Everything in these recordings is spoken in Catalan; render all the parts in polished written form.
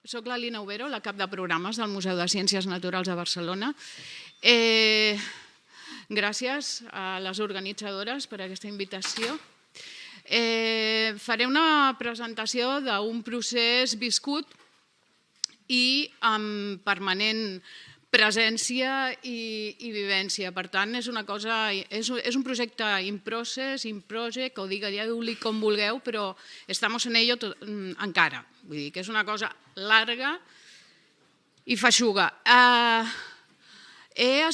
Soc la Lina Overo, la cap de programes del Museu de Ciències Naturals de Barcelona. Gràcies a les organitzadores per aquesta invitació. Faré una presentació d'un procés viscut i amb permanent presència i vivència. Per tant, és un projecte in process, in project, o digue-li com vulgueu, però estamos en ello encara. Vull dir que és una cosa llarga i feixuga. He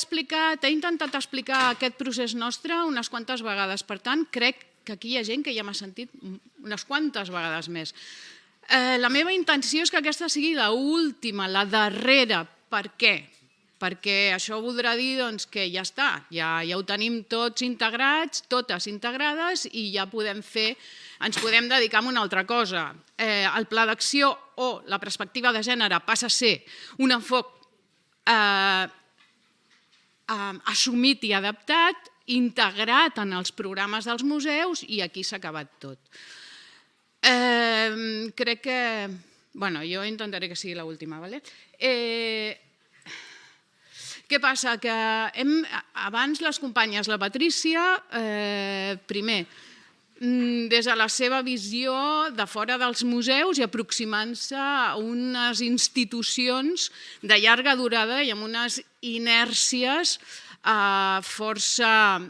intentat explicar aquest procés nostre unes quantes vegades. Per tant, crec que aquí hi ha gent que ja m'ha sentit unes quantes vegades més. La meva intenció és que aquesta sigui l'última, la darrera. Per què? Perquè això voldrà dir que ja està, ja ho tenim tots integrats, totes integrades, i ja ens podem dedicar a una altra cosa. El pla d'acció o la perspectiva de gènere passa a ser un enfocament assumit i adaptat, integrat en els programes dels museus, i aquí s'ha acabat tot. Crec que... Jo intentaré que sigui l'última. Què passa? Que abans les companyes, la Patrícia, primer, des de la seva visió de fora dels museus i aproximant-se a unes institucions de llarga durada i amb unes inèrcies força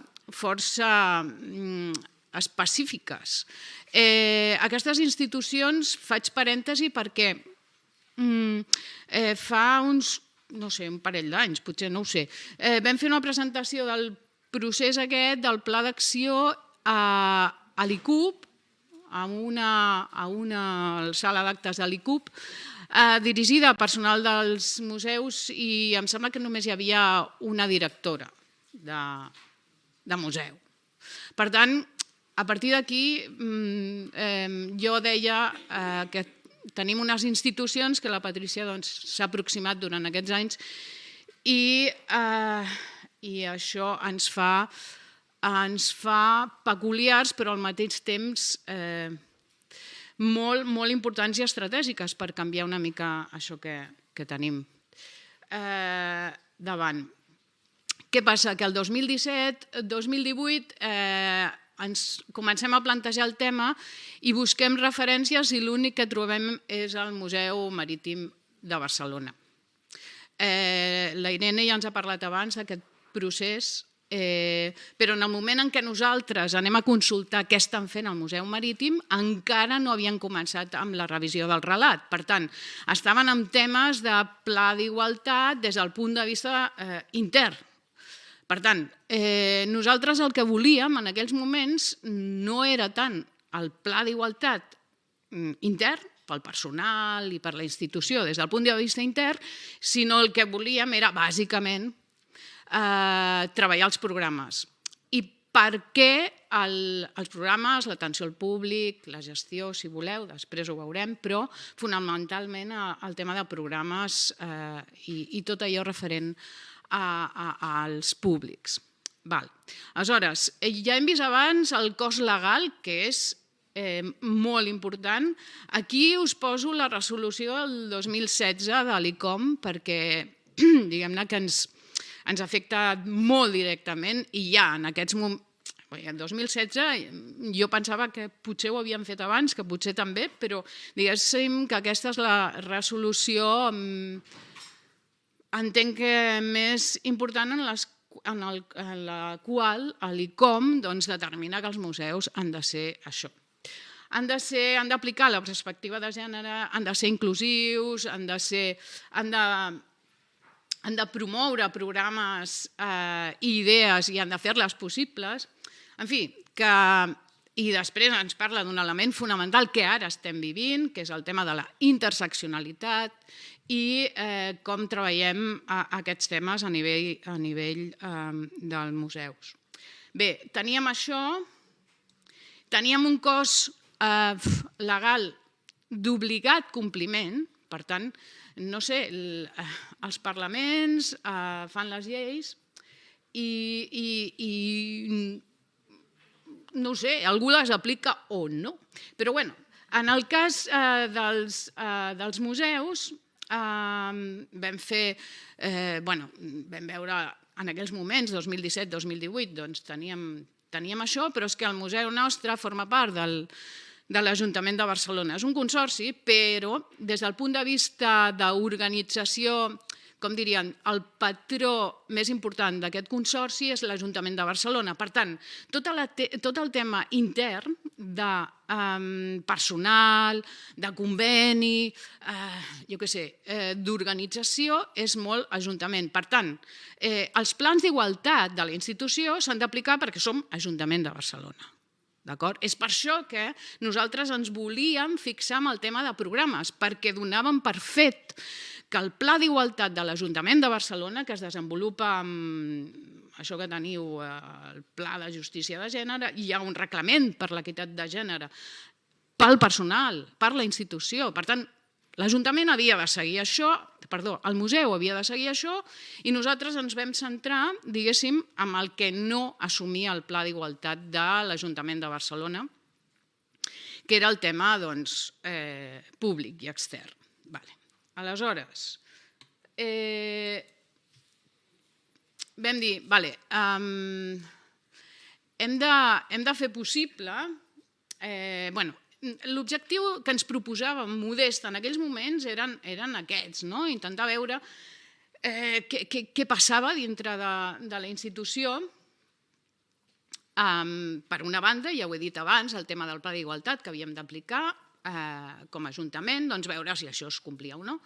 específiques. Aquestes institucions, faig parèntesi perquè fa uns, no sé, un parell d'anys, potser, no ho sé, vam fer una presentació del procés aquest, del pla d'acció a l'ICUB, a una sala d'actes de l'ICUB, dirigida a personal dels museus, i em sembla que només hi havia una directora de museu. Per tant, a partir d'aquí, jo deia que tenim unes institucions que la Patrícia s'ha aproximat durant aquests anys i això ens fa peculiars, però al mateix temps molt importants i estratègiques per canviar una mica això que tenim davant. Què passa? Que el 2017-2018 ens comencem a plantejar el tema i busquem referències i l'únic que trobem és el Museu Marítim de Barcelona. La Irene ja ens ha parlat abans d'aquest procés, però en el moment en què nosaltres anem a consultar què estan fent al Museu Marítim encara no havien començat amb la revisió del relat. Per tant, estaven en temes de pla d'igualtat des del punt de vista intern. Per tant, nosaltres el que volíem en aquells moments no era tant el pla d'igualtat intern, pel personal i per la institució des del punt de vista intern, sinó el que volíem era bàsicament treballar els programes. I per què els programes, l'atenció al públic, la gestió, si voleu, després ho veurem, però fonamentalment el tema de programes i tot allò referent als públics. Aleshores, ja hem vist abans el cost legal, que és molt important. Aquí us poso la resolució del 2016 de l'ICOM perquè diguem-ne que ens afecta molt directament i ja en aquests moments, el 2016 jo pensava que potser ho havíem fet abans, que potser també, però diguéssim que aquesta és la resolució entenc que més important en la qual l'ICOM determina que els museus han de ser això. Han d'aplicar la perspectiva de gènere, han de ser inclusius, han de promoure programes i idees i han de fer-les possibles. En fi, i després ens parla d'un element fonamental que ara estem vivint, que és el tema de la interseccionalitat i com treballem aquests temes a nivell dels museus. Bé, teníem això, teníem un cost legal d'obligat compliment, per tant, no sé, els parlaments fan les lleis i no sé, algú les aplica o no. Però bé, En el cas dels museus, vam veure en aquells moments, 2017-2018, doncs teníem això, però és que el museu nostre forma part de l'Ajuntament de Barcelona. És un consorci, però des del punt de vista d'organització, com dirien, el patró més important d'aquest consorci és l'Ajuntament de Barcelona. Per tant, tot el tema intern de personal, de conveni, jo què sé, d'organització és molt Ajuntament. Per tant, els plans d'igualtat de la institució s'han d'aplicar perquè som Ajuntament de Barcelona. És per això que nosaltres ens volíem fixar en el tema de programes, perquè donàvem per fet que el Pla d'Igualtat de l'Ajuntament de Barcelona, que es desenvolupa amb això que teniu, el Pla de Justícia de Gènere, hi ha un reglament per l'equitat de gènere pel personal, per la institució. Per tant, l'Ajuntament havia de seguir això, el museu havia de seguir això, i nosaltres ens vam centrar, diguéssim, en el que no assumia el Pla d'Igualtat de l'Ajuntament de Barcelona, que era el tema públic i extern. Aleshores, vam dir, hem de fer possible, l'objectiu que ens proposàvem modest en aquells moments eren aquests, intentar veure què passava dintre de la institució. Per una banda, ja ho he dit abans, el tema del Pla d'Igualtat que havíem d'aplicar com a Ajuntament, doncs veure si això es complia o no.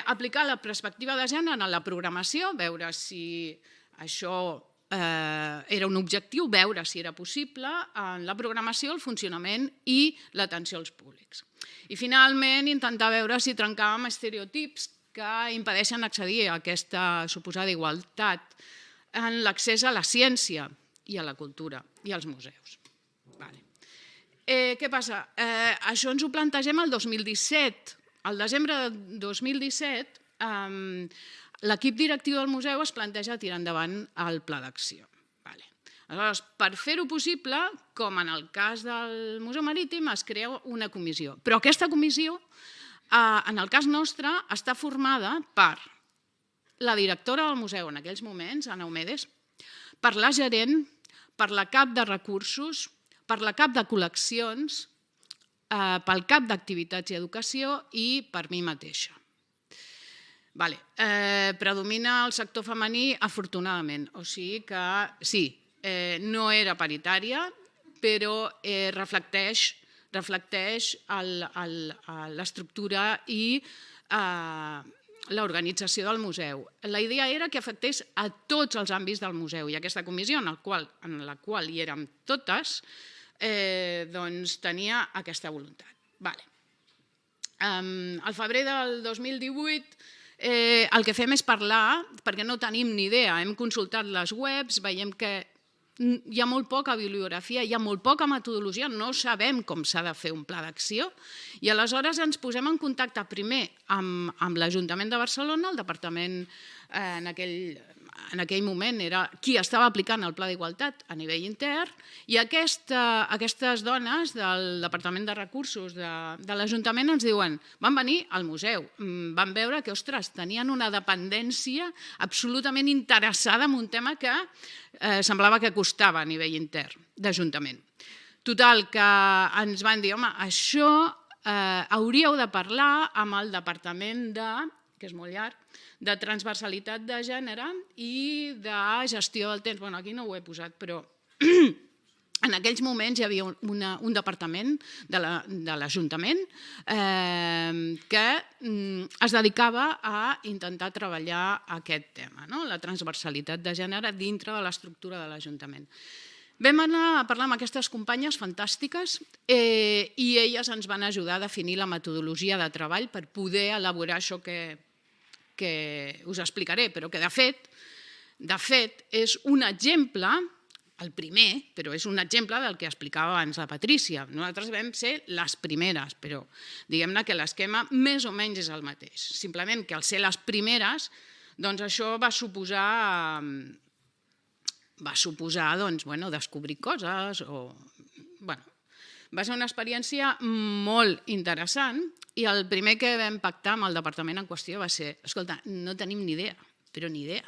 Aplicar la perspectiva de gènere en la programació, veure si això era un objectiu, veure si era possible en la programació, el funcionament i l'atenció als públics. I finalment intentar veure si trencàvem estereotips que impedeixen accedir a aquesta suposada igualtat en l'accés a la ciència i a la cultura i als museus. Què passa? Això ens ho plantegem el 2017. Al desembre de 2017, l'equip directiu del museu es planteja tirar endavant el pla d'acció. Aleshores, per fer-ho possible, com en el cas del Museu Marítim, es crea una comissió. Però aquesta comissió, en el cas nostre, està formada per la directora del museu en aquells moments, Anna Omedes, per la gerent, per la cap de recursos, per la cap de col·leccions, pel cap d'activitats i educació i per mi mateixa. Predomina el sector femení, afortunadament. O sigui que sí, no era paritària, però reflecteix l'estructura i l'organització del museu. La idea era que afectés a tots els àmbits del museu i aquesta comissió, en la qual hi érem totes, tenia aquesta voluntat. Al febrer del 2018 el que fem és parlar, perquè no tenim ni idea, hem consultat les webs, veiem que hi ha molt poca bibliografia, hi ha molt poca metodologia, no sabem com s'ha de fer un pla d'acció i aleshores ens posem en contacte primer amb l'Ajuntament de Barcelona, el departament en aquell moment era qui estava aplicant el Pla d'Igualtat a nivell intern i aquestes dones del Departament de Recursos de l'Ajuntament ens diuen, van venir al museu, van veure que, ostres, tenien una dependència absolutament interessada en un tema que semblava que costava a nivell intern d'Ajuntament. Total, que ens van dir, home, això hauríeu de parlar amb el Departament que és molt llarg, de transversalitat de gènere i de gestió del temps. Aquí no ho he posat, però en aquells moments hi havia un departament de l'Ajuntament que es dedicava a intentar treballar aquest tema, la transversalitat de gènere dintre de l'estructura de l'Ajuntament. Vam anar a parlar amb aquestes companyes fantàstiques i elles ens van ajudar a definir la metodologia de treball per poder elaborar això que us explicaré, però que de fet és un exemple, el primer, però és un exemple del que explicava abans la Patrícia. Nosaltres vam ser les primeres, però diguem-ne que l'esquema més o menys és el mateix. Simplement que al ser les primeres, doncs això va suposar descobrir coses o Va ser una experiència molt interessant i el primer que vam pactar amb el departament en qüestió va ser, escolta, no tenim ni idea, però ni idea.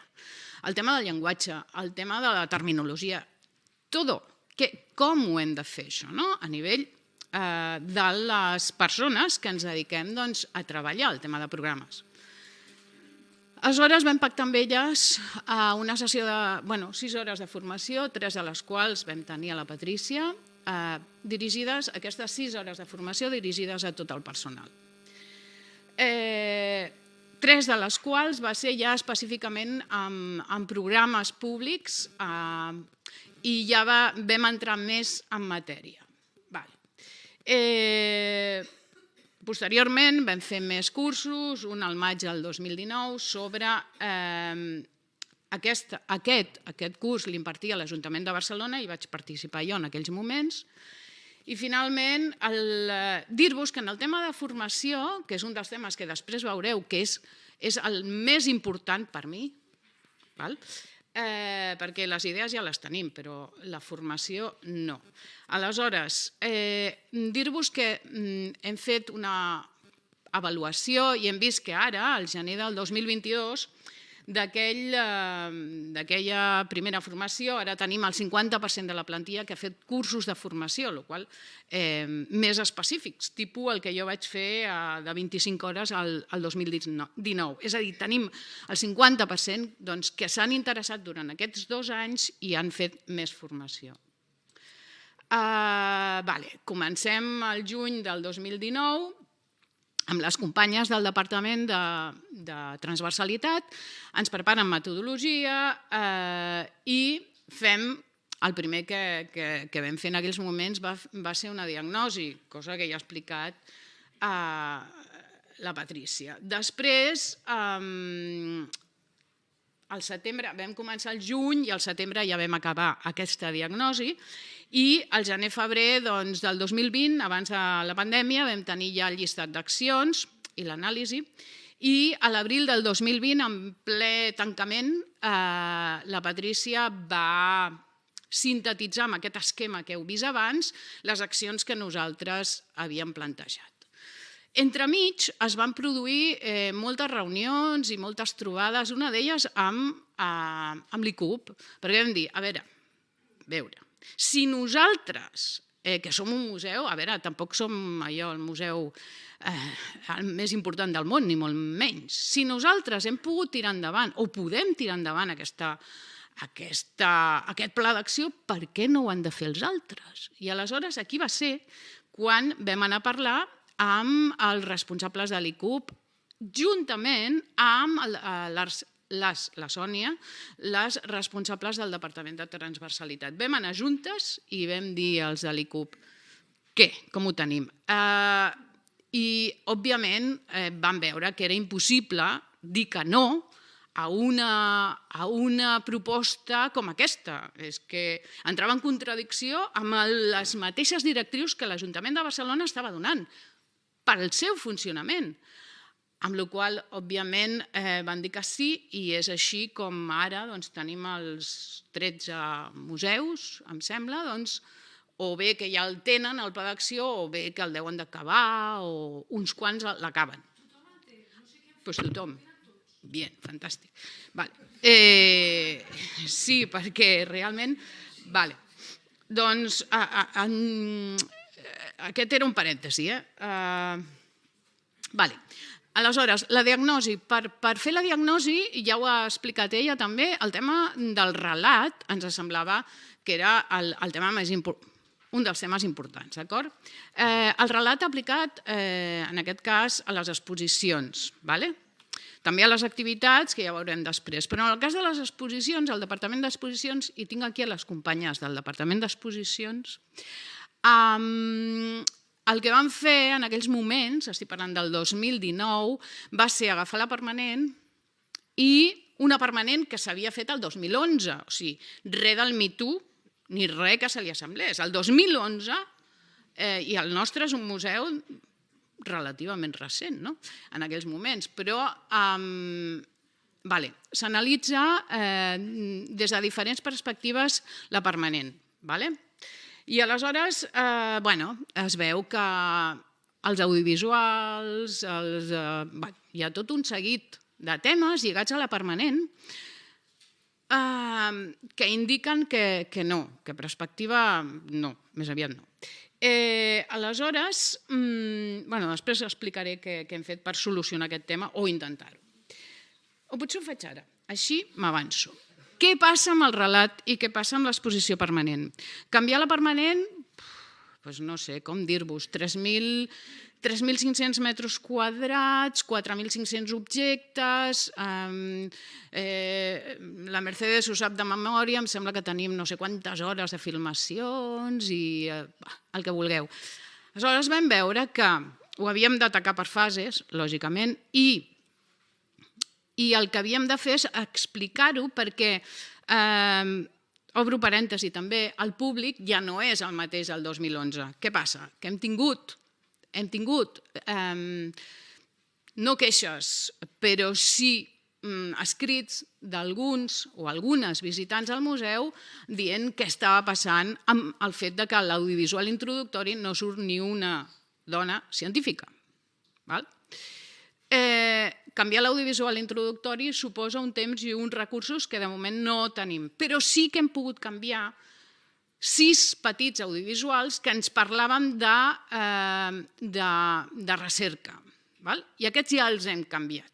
El tema del llenguatge, el tema de la terminologia, tot, com ho hem de fer això, a nivell de les persones que ens dediquem a treballar el tema de programes. Aleshores vam pactar amb elles una sessió de 6 hores de formació, 3 de les quals vam tenir a la Patrícia, dirigides, aquestes 6 hores de formació dirigides a tot el personal. 3 de les quals va ser ja específicament en programes públics i ja vam entrar més en matèria. Posteriorment vam fer més cursos, un al maig del 2019, sobre aquest curs l'impartia a l'Ajuntament de Barcelona i vaig participar jo en aquells moments. I finalment, dir-vos que en el tema de formació, que és un dels temes que després veureu que és el més important per mi, perquè les idees ja les tenim, però la formació no. Aleshores, dir-vos que hem fet una avaluació i hem vist que ara, al gener del 2022, d'aquella primera formació, ara tenim el 50% de la plantilla que ha fet cursos de formació, el qual més específics, tipus el que jo vaig fer de 25 hores al 2019. És a dir, tenim el 50% que s'han interessat durant aquests 2 anys i han fet més formació. Comencem el juny del 2019, amb les companyes del Departament de Transversalitat, ens preparen metodologia i fem, el primer que vam fer en aquells moments va ser una diagnosi, cosa que ja ha explicat la Patrícia. Després, al setembre, vam començar el juny i al setembre ja vam acabar aquesta diagnosi i al gener-febrer del 2020, abans de la pandèmia, vam tenir ja el llistat d'accions i l'anàlisi i a l'abril del 2020, en ple tancament, la Patrícia va sintetitzar amb aquest esquema que heu vist abans les accions que nosaltres havíem plantejat. Entremig es van produir moltes reunions i moltes trobades, una d'elles amb l'ICUP, perquè vam dir, a veure, si nosaltres, que som un museu, tampoc som allò el museu el més important del món, ni molt menys, si nosaltres hem pogut tirar endavant o podem tirar endavant aquest pla d'acció, per què no ho han de fer els altres? I aleshores aquí va ser quan vam anar a parlar amb els responsables de l'ICUP, juntament amb la Sònia, les responsables del Departament de Transversalitat. Vam anar juntes i vam dir als de l'ICUP, què? Com ho tenim? I, òbviament, vam veure que era impossible dir que no a una proposta com aquesta. És que entrava en contradicció amb les mateixes directrius que l'Ajuntament de Barcelona estava donant pel seu funcionament. Amb la qual cosa, òbviament, van dir que sí i és així com ara tenim els 13 museus, em sembla, o bé que ja el tenen, el pla d'acció, o bé que el deuen d'acabar, o uns quants l'acaben. Tothom el té? Doncs tothom. Bien, fantàstic. Sí, perquè realment... Doncs aquest era un parèntesi. Aleshores, la diagnosi. Per fer la diagnosi, ja ho ha explicat ella també, el tema del relat ens semblava que era el tema més important, un dels temes importants, d'acord? El relat aplicat, en aquest cas, a les exposicions, també a les activitats, que ja veurem després, però en el cas de les exposicions, el Departament d'Exposicions, i tinc aquí les companyes del Departament d'Exposicions, el que vam fer en aquells moments, estic parlant del 2019, va ser agafar la permanent i una permanent que s'havia fet el 2011, o sigui, res del Me Too ni res que se li assemblés. El 2011, i el nostre és un museu relativament recent, en aquells moments, però s'analitza des de diferents perspectives la permanent. I aleshores, es veu que els audiovisuals, hi ha tot un seguit de temes lligats a la permanent que indiquen que no, que perspectiva no, més aviat no. Aleshores, després explicaré què hem fet per solucionar aquest tema o intentar-ho. O potser ho faig ara, així m'avanço. Què passa amb el relat i què passa amb l'exposició permanent? Canviar la permanent, doncs no sé, com dir-vos, 3.500 metres quadrats, 4.500 objectes, la Mercedes ho sap de memòria, em sembla que tenim no sé quantes hores de filmacions i el que vulgueu. Aleshores vam veure que ho havíem d'atacar per fases, lògicament, i el que havíem de fer és explicar-ho perquè, obro parèntesi també, el públic ja no és el mateix del 2011. Què passa? Que hem tingut no queixes, però sí escrits d'alguns o algunes visitants al museu dient què estava passant amb el fet que a l'audiovisual introductori no surt ni una dona científica. Canviar l'audiovisual introductori suposa un temps i uns recursos que de moment no tenim, però sí que hem pogut canviar 6 petits audiovisuals que ens parlaven de recerca. I aquests ja els hem canviat.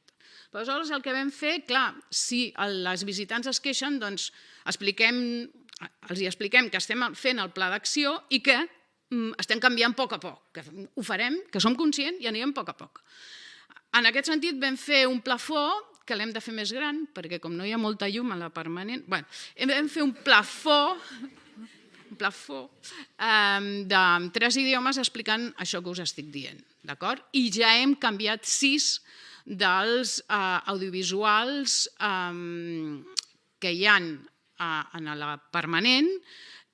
Aleshores, el que vam fer, clar, si les visitants es queixen, doncs els expliquem que estem fent el pla d'acció i que estem canviant a poc, que ho farem, que som conscients i anirem a poc. En aquest sentit, vam fer un plafó, que l'hem de fer més gran, perquè com no hi ha molta llum a la permanent, vam fer un plafó de 3 idiomes explicant això que us estic dient, d'acord? I ja hem canviat 6 dels audiovisuals que hi ha en la permanent.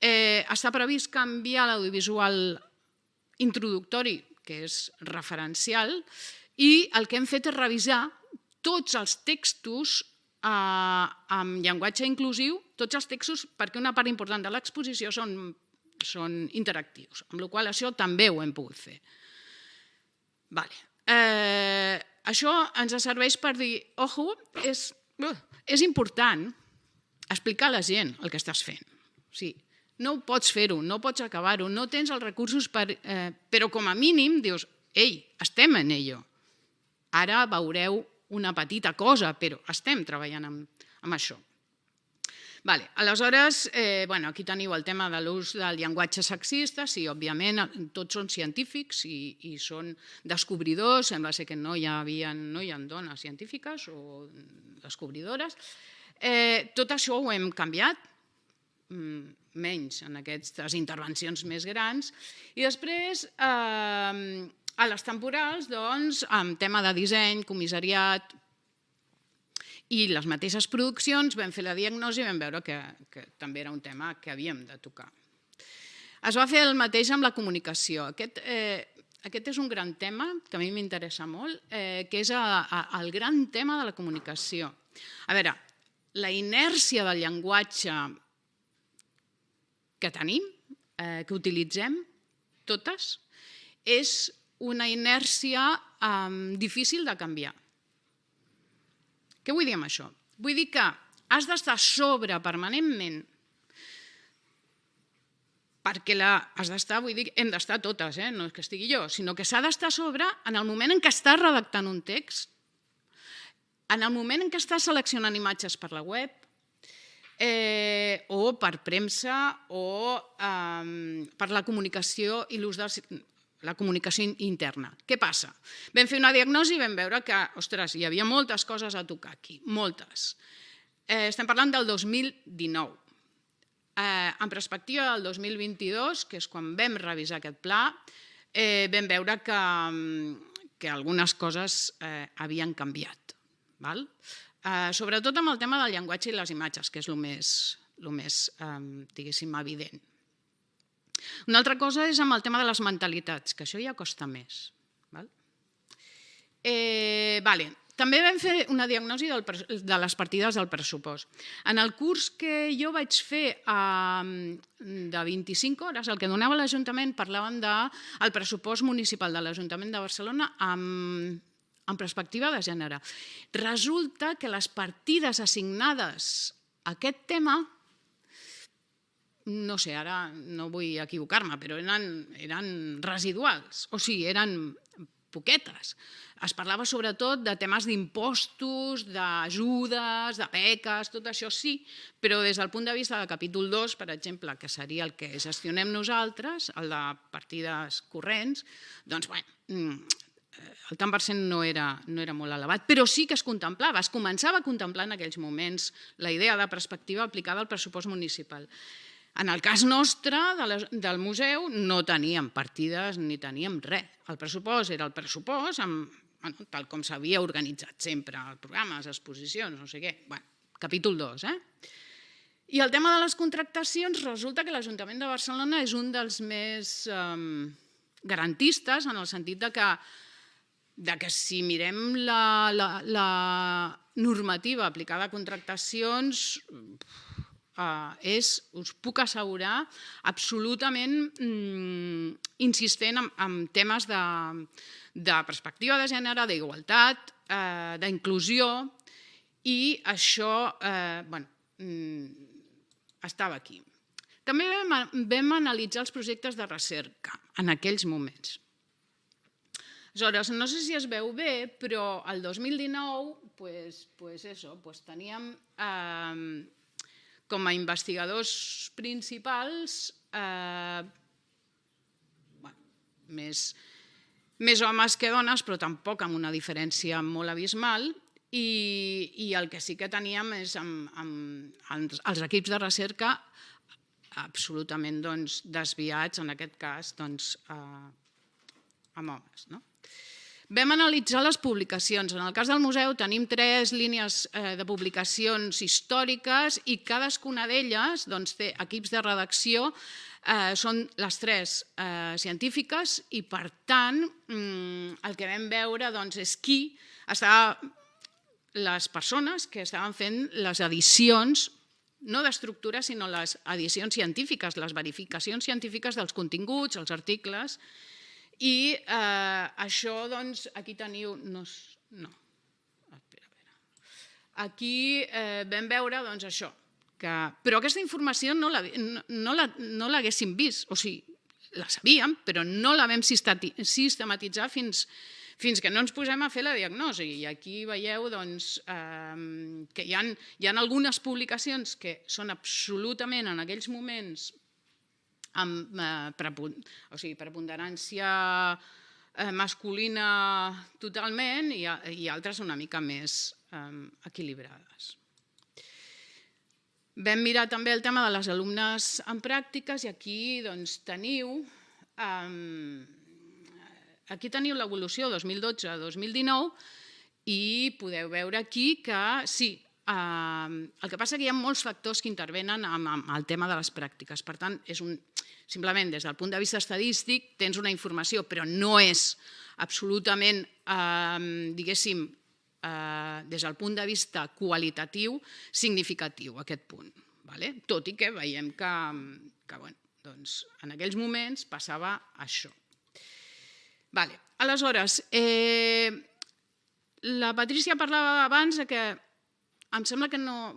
Està previst canviar l'audiovisual introductori, que és referencial, i el que hem fet és revisar tots els textos amb llenguatge inclusiu, tots els textos, perquè una part important de l'exposició són interactius, amb la qual cosa això també ho hem pogut fer. Això ens serveix per dir, ojo, és important explicar a la gent el que estàs fent. No pots fer-ho, no pots acabar-ho, no tens els recursos, però com a mínim dius, ei, estem en ello. Ara veureu una petita cosa, però estem treballant amb això. Aleshores, aquí teniu el tema de l'ús del llenguatge sexista. Sí, òbviament, tots són científics i són descobridors. Sembla ser que no hi ha dones científiques o descobridores. Tot això ho hem canviat, menys en aquestes intervencions més grans. I després, a les temporals, doncs, amb tema de disseny, comissariat i les mateixes produccions, vam fer la diagnosi i vam veure que també era un tema que havíem de tocar. Es va fer el mateix amb la comunicació. Aquest és un gran tema que a mi m'interessa molt, que és el gran tema de la comunicació. A veure, la inèrcia del llenguatge que tenim, que utilitzem, totes, és una inèrcia difícil de canviar. Què vull dir amb això? Vull dir que has d'estar sobre permanentment, perquè has d'estar, vull dir, hem d'estar totes, no és que estigui jo, sinó que s'ha d'estar sobre en el moment en què estàs redactant un text, en el moment en què estàs seleccionant imatges per la web, o per premsa, o per la comunicació i l'ús de la comunicació interna. Què passa? Vam fer una diagnosi i vam veure que, ostres, hi havia moltes coses a tocar aquí, moltes. Estem parlant del 2019. En perspectiva del 2022, que és quan vam revisar aquest pla, vam veure que algunes coses havien canviat. Sobretot amb el tema del llenguatge i les imatges, que és el més, diguéssim, evident. Una altra cosa és amb el tema de les mentalitats, que això ja costa més. També vam fer una diagnosi de les partides del pressupost. En el curs que jo vaig fer de 25 hores, el que donava l'Ajuntament, parlàvem del pressupost municipal de l'Ajuntament de Barcelona amb perspectiva de gènere. Resulta que les partides assignades a aquest tema, no sé, ara no vull equivocar-me, però eren residuals, o sigui, eren poquetes. Es parlava sobretot de temes d'impostos, d'ajudes, de beques, tot això sí, però des del punt de vista del capítol 2, per exemple, que seria el que gestionem nosaltres, el de partides corrents, doncs, bueno, el tant per cent no era molt elevat, però sí que es contemplava, es començava a contemplar en aquells moments la idea de perspectiva aplicada al pressupost municipal. En el cas nostre, del museu, no teníem partides ni teníem res. El pressupost era el pressupost, tal com s'havia organitzat sempre, el programa, les exposicions, no sé què. Bé, capítol 2. I el tema de les contractacions, resulta que l'Ajuntament de Barcelona és un dels més garantistes, en el sentit de que si mirem la normativa aplicada a contractacions, us puc assegurar, absolutament insistent en temes de perspectiva de gènere, d'igualtat, d'inclusió, i això estava aquí. També vam analitzar els projectes de recerca en aquells moments. Aleshores, no sé si es veu bé, però el 2019 teníem com a investigadors principals més homes que dones, però tampoc amb una diferència molt abismal, i el que sí que teníem és els equips de recerca absolutament desviats, en aquest cas, amb homes. Vam analitzar les publicacions. En el cas del museu tenim 3 línies de publicacions històriques i cadascuna d'elles té equips de redacció, són les 3 científiques, i per tant el que vam veure és qui estava, les persones que estaven fent les edicions, no d'estructura, sinó les edicions científiques, les verificacions científiques dels continguts, els articles. I això, aquí teniu... Aquí vam veure això, però aquesta informació no l'haguéssim vist, o sigui, la sabíem, però no la vam sistematitzar fins que no ens posem a fer la diagnosi. I aquí veieu que hi ha algunes publicacions que són absolutament en aquells moments amb preponderància masculina totalment, i altres una mica més equilibrades. Vam mirar també el tema de les alumnes en pràctiques, i aquí teniu l'evolució 2012-2019, i podeu veure aquí que sí, el que passa que hi ha molts factors que intervenen amb el tema de les pràctiques. Per tant, simplement des del punt de vista estadístic tens una informació, però no és absolutament, diguéssim, des del punt de vista qualitatiu, significatiu aquest punt. Tot i que veiem que en aquells moments passava això. Aleshores, la Patrícia parlava abans que em sembla que no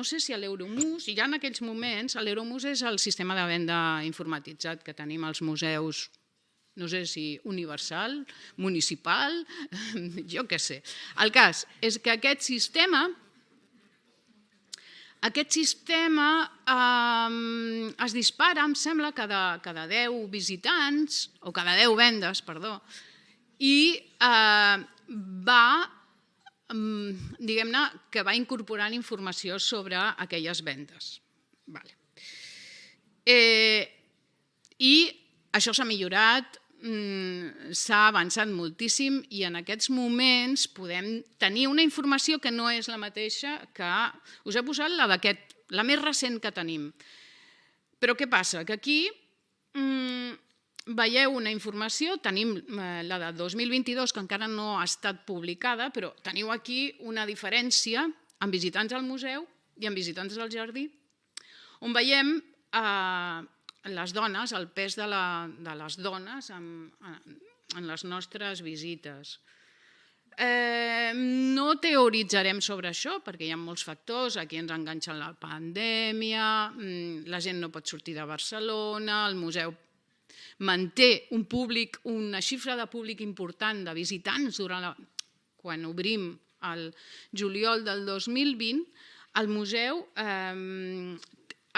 sé si a l'Euromus, ja en aquells moments, l'Euromus és el sistema de venda informatitzat que tenim als museus, no sé si universal, municipal, jo què sé. El cas és que aquest sistema es dispara, em sembla, cada 10 visitants, o cada 10 vendes, perdó, i va, diguem-ne, que va incorporant informació sobre aquelles vendes. I això s'ha millorat, s'ha avançat moltíssim, i en aquests moments podem tenir una informació que no és la mateixa que us he posat, la més recent que tenim. Però què passa? Que aquí veieu una informació, tenim la de 2022 que encara no ha estat publicada, però teniu aquí una diferència amb visitants al museu i amb visitants al jardí, on veiem les dones, el pes de les dones en les nostres visites. No teoritzarem sobre això perquè hi ha molts factors, aquí ens enganxa la pandèmia, la gent no pot sortir de Barcelona, el museu manté una xifra de públic important de visitants quan obrim el juliol del 2020, el museu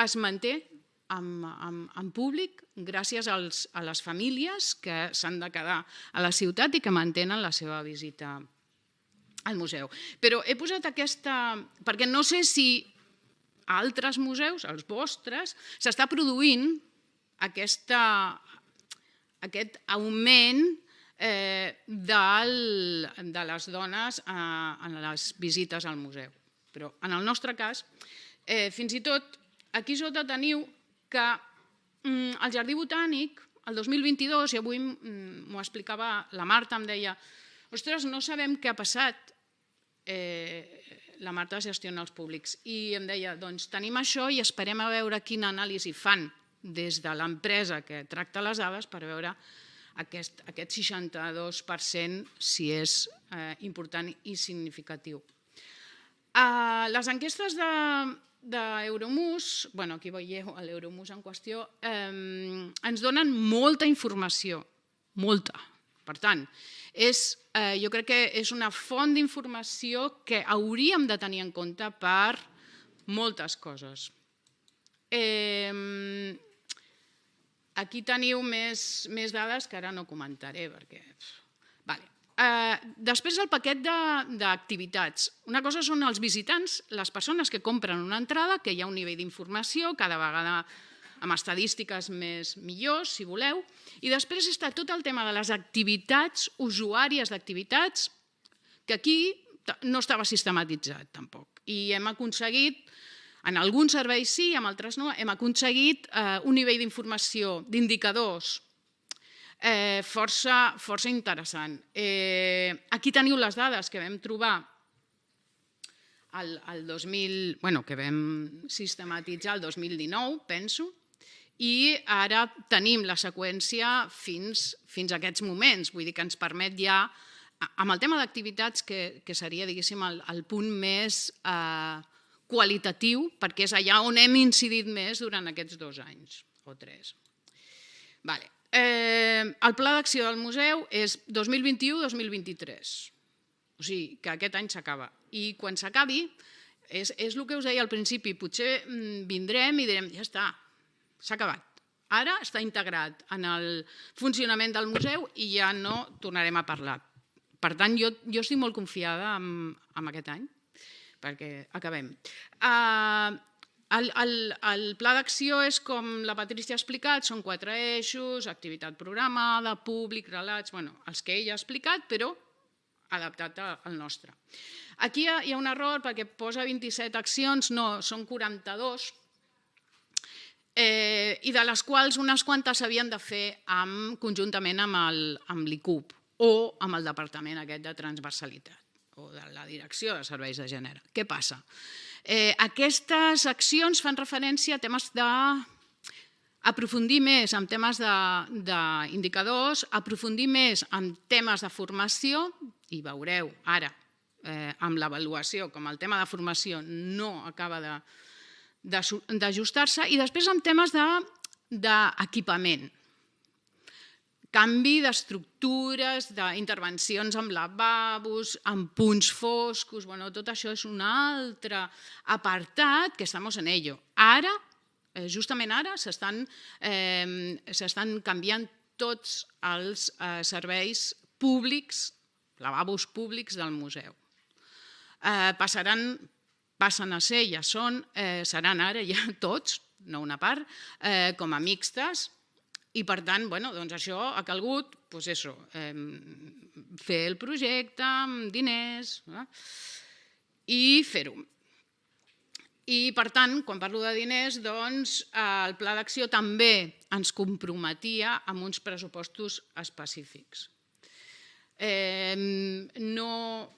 es manté en públic gràcies a les famílies que s'han de quedar a la ciutat i que mantenen la seva visita al museu. Però he posat aquesta, perquè no sé si a altres museus, els vostres, s'està produint aquest augment de les dones en les visites al museu. Però en el nostre cas, fins i tot aquí sota teniu que el Jardí Botànic, el 2022, i avui m'ho explicava la Marta, em deia ostres, no sabem què ha passat, la Marta gestiona els públics, i em deia, doncs tenim això i esperem a veure quina anàlisi fan des de l'empresa que tracta les dades per veure aquest 62% si és important i significatiu. Les enquestes d'Euromus, aquí veieu l'Euromus en qüestió, ens donen molta informació, molta. Per tant, jo crec que és una font d'informació que hauríem de tenir en compte per moltes coses. Aquí teniu més dades que ara no comentaré perquè... Després el paquet d'activitats. Una cosa són els visitants, les persones que compren una entrada, que hi ha un nivell d'informació, cada vegada amb estadístiques millors, si voleu, i després està tot el tema de les activitats, usuàries d'activitats, que aquí no estava sistematitzat tampoc. I hem aconseguit, en alguns serveis sí, en altres no, hem aconseguit un nivell d'informació, d'indicadors, força interessant. Aquí teniu les dades que vam trobar que vam sistematitzar el 2019, penso, i ara tenim la seqüència fins a aquests moments. Vull dir que ens permet ja, amb el tema d'activitats, que seria, diguéssim, el punt més qualitatiu, perquè és allà on hem incidit més durant aquests 2 anys o 3. El pla d'acció del museu és 2021-2023, o sigui que aquest any s'acaba. I quan s'acabi, és el que us deia al principi, potser vindrem i direm, ja està, s'ha acabat. Ara està integrat en el funcionament del museu i ja no tornarem a parlar. Per tant, jo estic molt confiada en aquest any, perquè acabem. El pla d'acció és, com la Patrícia ha explicat, són 4 eixos, activitat programada, públic, relats, els que ella ha explicat, però adaptat al nostre. Aquí hi ha un error perquè posa 27 accions, no, són 42, i de les quals unes quantes s'havien de fer conjuntament amb l'ICUB o amb el departament aquest de transversalitat o de la direcció de serveis de gènere. Què passa? Aquestes accions fan referència a temes d'aprofundir més en temes d'indicadors, aprofundir més en temes de formació, i veureu ara amb l'avaluació com el tema de formació no acaba d'ajustar-se, i després en temes d'equipament, canvi d'estructures, d'intervencions amb lavabos, amb punts foscos, tot això és un altre apartat que estem en ello. Ara, justament ara, s'estan canviant tots els serveis públics, lavabos públics del museu. Passen a ser, ja seran ara ja tots, no una part, com a mixtes, i per tant, això ha calgut fer el projecte amb diners i fer-ho. I, per tant, quan parlo de diners, doncs el pla d'acció també ens comprometia amb uns pressupostos específics. No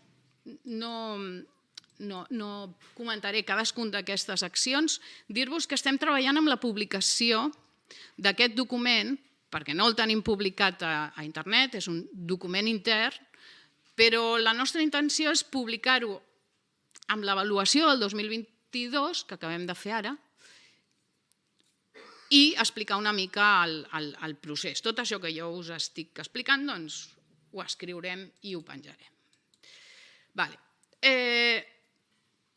comentaré cadascun d'aquestes accions. Dir-vos que estem treballant amb la publicació d'aquest document, perquè no el tenim publicat a internet, és un document intern, però la nostra intenció és publicar-ho amb l'avaluació del 2022, que acabem de fer ara, i explicar una mica el procés. Tot això que jo us estic explicant, doncs ho escriurem i ho penjarem.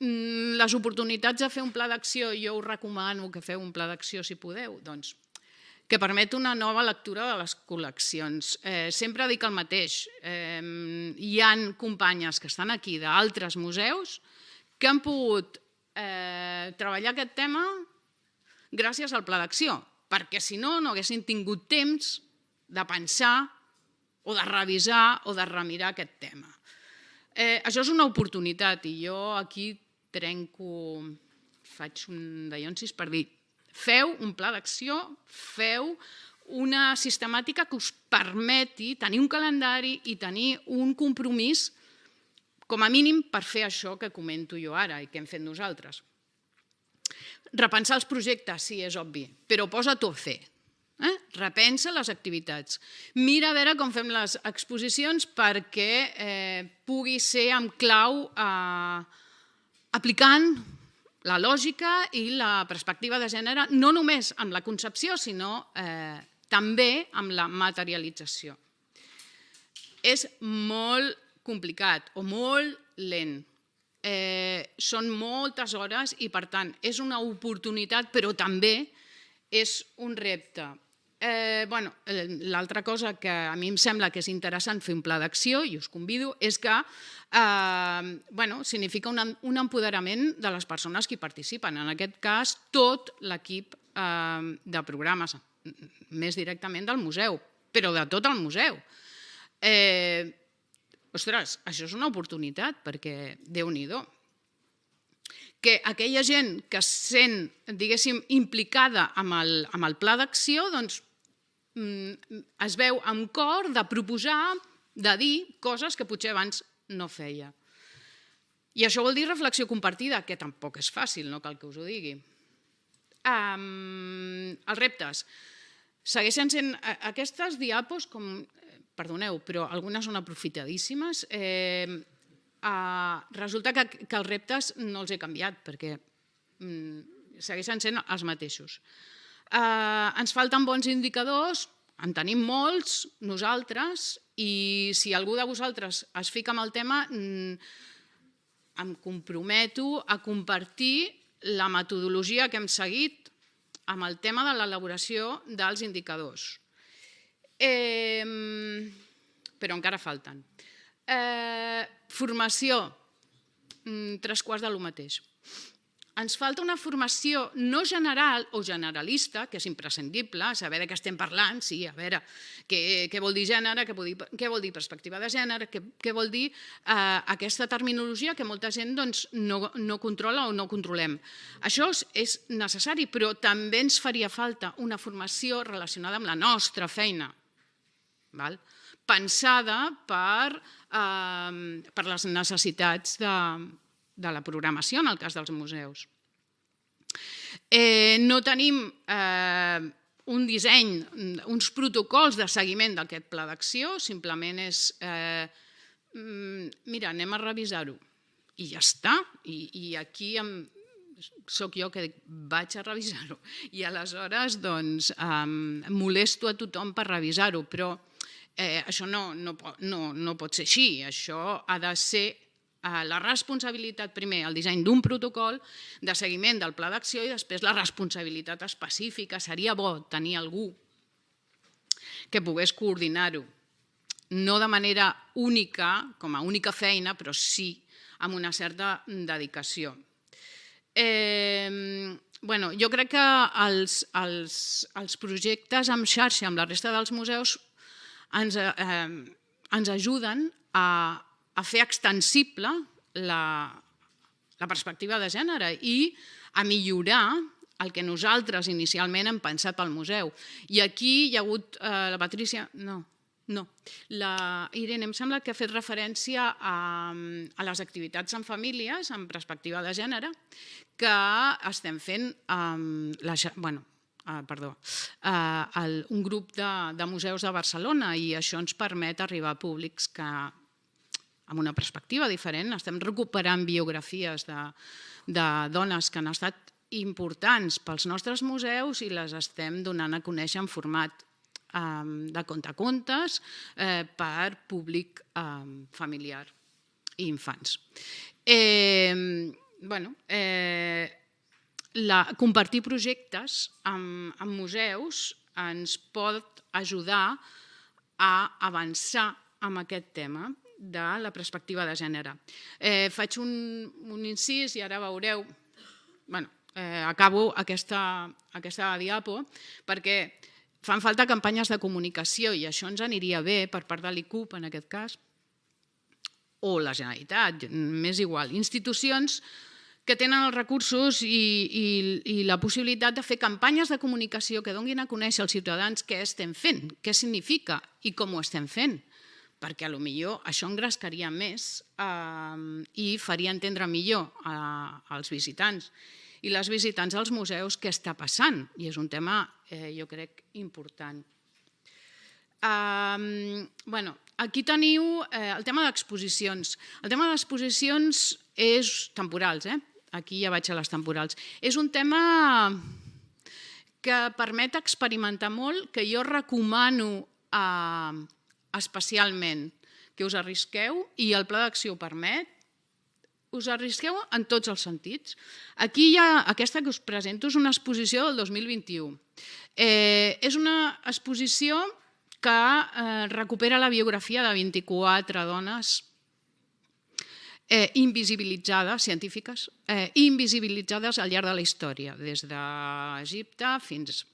Les oportunitats de fer un pla d'acció, jo us recomano que feu un pla d'acció si podeu, doncs que permet una nova lectura de les col·leccions. Sempre dic el mateix, hi ha companyes que estan aquí d'altres museus que han pogut treballar aquest tema gràcies al pla d'acció, perquè si no, no haguessin tingut temps de pensar o de revisar o de remirar aquest tema. Això és una oportunitat i jo aquí faig un dallonsis per dir feu un pla d'acció, feu una sistemàtica que us permeti tenir un calendari i tenir un compromís com a mínim per fer això que comento jo ara i que hem fet nosaltres. Repensar els projectes, sí, és obvi, però posa-t'ho a fer. Repensa les activitats. Mira a veure com fem les exposicions perquè pugui ser amb clau aplicant la lògica i la perspectiva de gènere, no només amb la concepció, sinó també amb la materialització. És molt complicat o molt lent. Són moltes hores i, per tant, és una oportunitat, però també és un repte. L'altra cosa que a mi em sembla que és interessant fer un pla d'acció, i us convido, és que significa un empoderament de les persones que hi participen. En aquest cas, tot l'equip de programes, més directament del museu, però de tot el museu. Ostres, això és una oportunitat, perquè Déu-n'hi-do. Que aquella gent que es sent, diguéssim, implicada amb el pla d'acció, doncs es veu amb cor de proposar, de dir coses que potser abans no feia. I això vol dir reflexió compartida, que tampoc és fàcil, no cal que us ho digui. Els reptes. Segueixen sent aquestes diapos com... Perdoneu, però algunes són aprofitadíssimes. Resulta que els reptes no els he canviat perquè segueixen sent els mateixos. Ens falten bons indicadors, en tenim molts, nosaltres, i si algú de vosaltres es fica en el tema, em comprometo a compartir la metodologia que hem seguit amb el tema de l'elaboració dels indicadors. Però encara falten. Formació, 3/4 del mateix. Ens falta una formació no general o generalista, que és imprescindible, saber de què estem parlant, sí, a veure què vol dir gènere, què vol dir perspectiva de gènere, què vol dir aquesta terminologia que molta gent no controla o no controlem. Això és necessari, però també ens faria falta una formació relacionada amb la nostra feina, pensada per les necessitats de la programació, en el cas dels museus. No tenim un disseny, uns protocols de seguiment d'aquest pla d'acció, simplement és, mira, anem a revisar-ho i ja està. I aquí soc jo que vaig a revisar-ho i aleshores molesto a tothom per revisar-ho, però això no pot ser així. Això ha de ser la responsabilitat, primer, el disseny d'un protocol de seguiment del pla d'acció i després la responsabilitat específica. Seria bo tenir algú que pogués coordinar-ho, no de manera única, com a única feina, però sí amb una certa dedicació. Jo crec que els projectes en xarxa amb la resta dels museus ens ajuden a fer extensible la perspectiva de gènere i a millorar el que nosaltres inicialment hem pensat pel museu. I aquí hi ha hagut la Patrícia... No, la Irene em sembla que ha fet referència a les activitats en famílies amb perspectiva de gènere que estem fent un grup de museus de Barcelona i això ens permet arribar a públics que amb una perspectiva diferent. Estem recuperant biografies de dones que han estat importants pels nostres museus i les estem donant a conèixer en format de contacontes per públic familiar i infants. Compartir projectes amb museus ens pot ajudar a avançar amb aquest tema de la perspectiva de gènere. Faig un incís i ara veureu, acabo aquesta diapo perquè fan falta campanyes de comunicació i això ens aniria bé per part de l'ICUP, en aquest cas, o la Generalitat, m'és igual, institucions que tenen els recursos i la possibilitat de fer campanyes de comunicació que donin a conèixer als ciutadans què estem fent, què significa i com ho estem fent, perquè potser això engrescaria més i faria entendre millor als visitants i les visitants als museus què està passant, i és un tema, jo crec, important. Aquí teniu el tema d'exposicions. El tema d'exposicions és temporals, aquí ja vaig a les temporals. És un tema que permet experimentar molt, que jo recomano especialment que us arrisqueu, i el Pla d'Acció ho permet. Us arrisqueu en tots els sentits. Aquí hi ha aquesta que us presento, és una exposició del 2021. És una exposició que recupera la biografia de 24 dones invisibilitzades, científiques, invisibilitzades al llarg de la història, des d'Egipte fins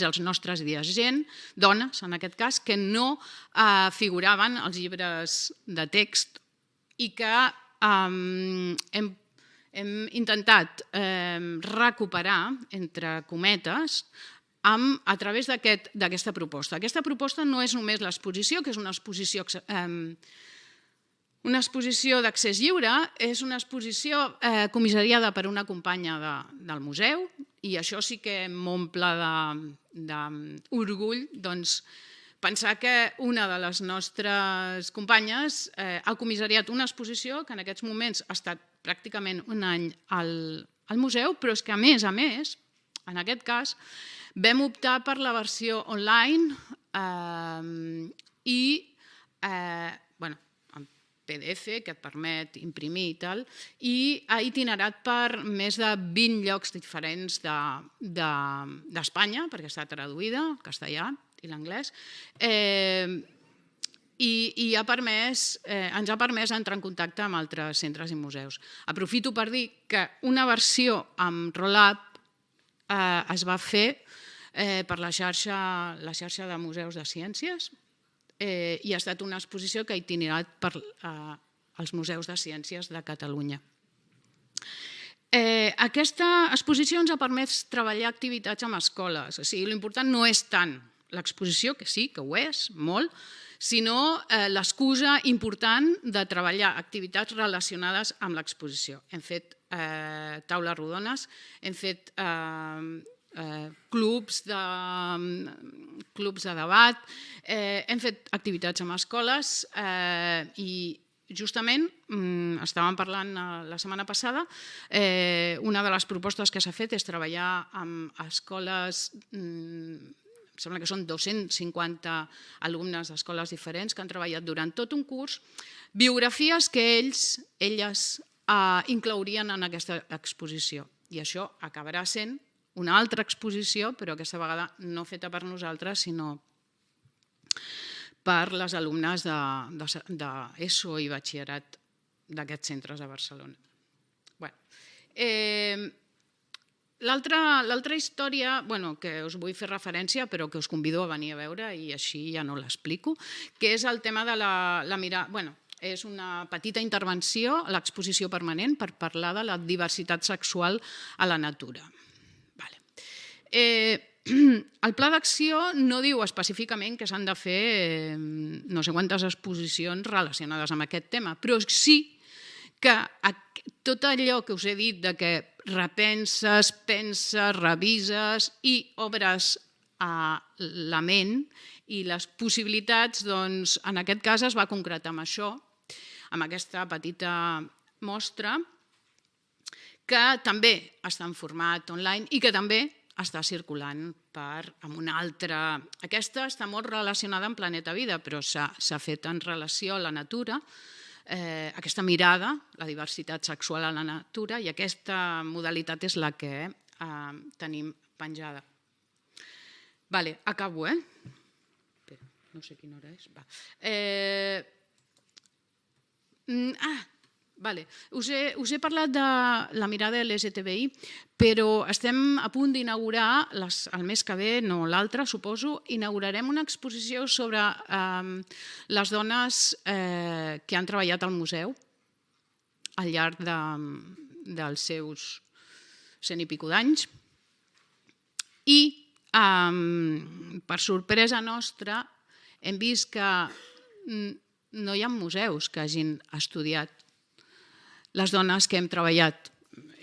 als nostres dies. Dones, en aquest cas, que no figuraven als llibres de text i que hem intentat recuperar, entre cometes, a través d'aquesta proposta. Aquesta proposta no és només l'exposició, que és una exposició d'accés lliure, és una exposició comissariada per una companya del museu, i això sí que m'omple d'orgull, pensar que una de les nostres companyes ha comissariat una exposició que en aquests moments ha estat pràcticament un any al museu, però és que a més, en aquest cas, vam optar per la versió online i en PDF, que et permet imprimir i tal, i ha itinerat per més de 20 llocs diferents d'Espanya, perquè està traduïda al castellà i l'anglès, i ens ha permès entrar en contacte amb altres centres i museus. Aprofito per dir que una versió amb roll-up es va fer per la xarxa de museus de ciències i ha estat una exposició que ha itinerat pels museus de ciències de Catalunya. Aquesta exposició ens ha permès treballar activitats amb escoles. L'important no és tant l'exposició, que sí, que ho és, molt, sinó l'excusa important de treballar activitats relacionades amb l'exposició. Hem fet taules rodones, hem fet clubs de debat, hem fet activitats amb escoles i justament, estàvem parlant la setmana passada, una de les propostes que s'ha fet és treballar amb escoles, em sembla que són 250 alumnes d'escoles diferents que han treballat durant tot un curs, biografies que elles inclourien en aquesta exposició. I això acabarà sent una altra exposició, però aquesta vegada no feta per nosaltres, sinó per les alumnes d'ESO i batxillerat d'aquests centres a Barcelona. L'altra història que us vull fer referència, però que us convido a venir a veure i així ja no l'explico, que és el tema de la mirada... és una petita intervenció a l'exposició permanent per parlar de la diversitat sexual a la natura. El pla d'acció no diu específicament que s'han de fer no sé quantes exposicions relacionades amb aquest tema, però sí que tot allò que us he dit de que repenses, penses, revises i obres la ment i les possibilitats, doncs en aquest cas es va concretar amb això, amb aquesta petita mostra, que també està en format online i que també està circulant amb una altra... Aquesta està molt relacionada amb Planeta Vida, però s'ha fet en relació a la natura, aquesta mirada, la diversitat sexual a la natura, i aquesta modalitat és la que tenim penjada. Acabo, no sé quina hora és. Us he parlat de la mirada LGTBI, però estem a punt d'inaugurar, el mes que ve, no l'altre, suposo, inaugurarem una exposició sobre les dones que han treballat al museu al llarg dels seus 100 i escaig d'anys. I, per sorpresa nostra, hem vist que no hi ha museus que hagin estudiat les dones que hem treballat.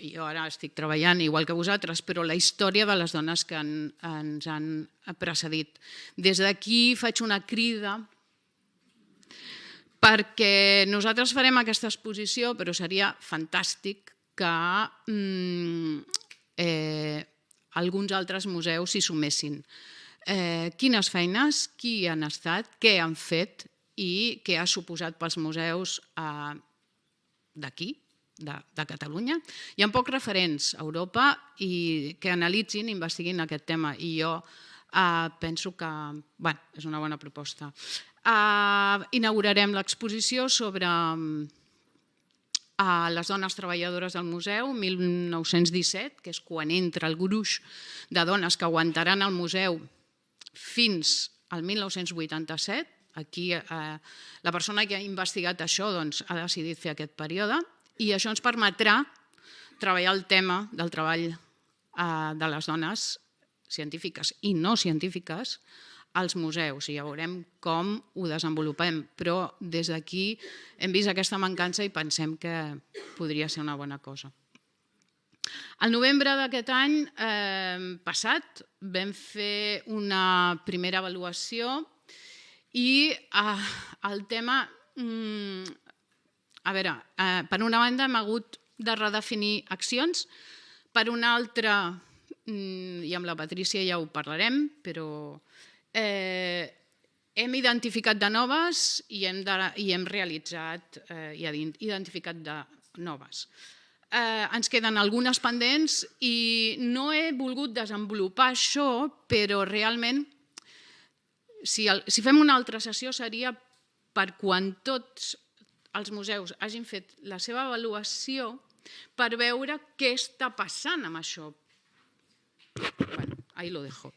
Jo ara estic treballant igual que vosaltres, però la història de les dones que ens han precedit. Des d'aquí faig una crida perquè nosaltres farem aquesta exposició, però seria fantàstic que alguns altres museus s'hi sumessin. Quines feines, qui han estat, què han fet i què ha suposat pels museus d'aquí, de Catalunya. Hi ha pocs referents a Europa que analitzin i investiguin aquest tema i jo penso que és una bona proposta. Inaugurarem l'exposició sobre les dones treballadores del museu, 1917, que és quan entra el gruix de dones que aguantaran el museu fins al 1987. Aquí la persona que ha investigat això ha decidit fer aquest període i això ens permetrà treballar el tema del treball de les dones científiques i no científiques als museus i ja veurem com ho desenvolupem, però des d'aquí hem vist aquesta mancança i pensem que podria ser una bona cosa. Al novembre d'aquest any passat vam fer una primera avaluació i el tema, a veure, per una banda hem hagut de redefinir accions, per una altra, i amb la Patrícia ja ho parlarem, però hem identificat de noves i hem realitzat i identificat de noves. Ens queden algunes pendents i no he volgut desenvolupar això, però realment si fem una altra sessió seria per quan tots els museus hagin fet la seva avaluació per veure què està passant amb això. Bueno, ahí lo dejo.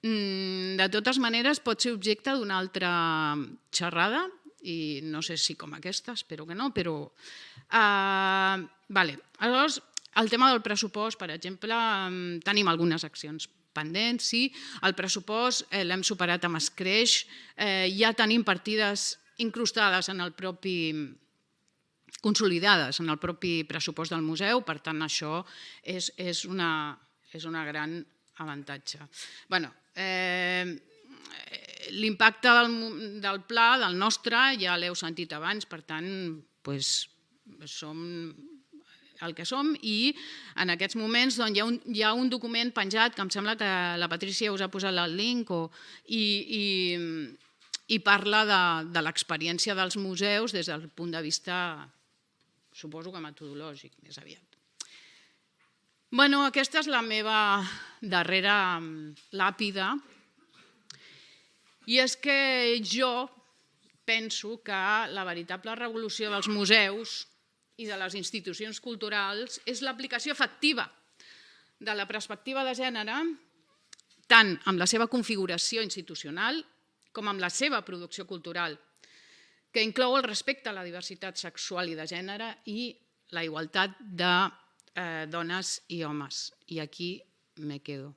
De totes maneres, pot ser objecte d'una altra xerrada i no sé si com aquesta, espero que no, però... Aleshores, el tema del pressupost, per exemple, tenim algunes accions pendents, sí. El pressupost l'hem superat amb escreix, ja tenim partides incrustades en el propi, consolidades en el propi pressupost del museu, per tant això és una gran avantatge. L'impacte del pla, del nostre, ja l'heu sentit abans, per tant, som el que som i en aquests moments hi ha un document penjat que em sembla que la Patrícia us ha posat el link i parla de l'experiència dels museus des del punt de vista, suposo que metodològic, més aviat. Aquesta és la meva darrera làpida i és que jo penso que la veritable revolució dels museus i de les institucions culturals és l'aplicació efectiva de la perspectiva de gènere tant amb la seva configuració institucional com amb la seva producció cultural, que inclou el respecte a la diversitat sexual i de gènere i la igualtat de dones i homes. I aquí me quedo.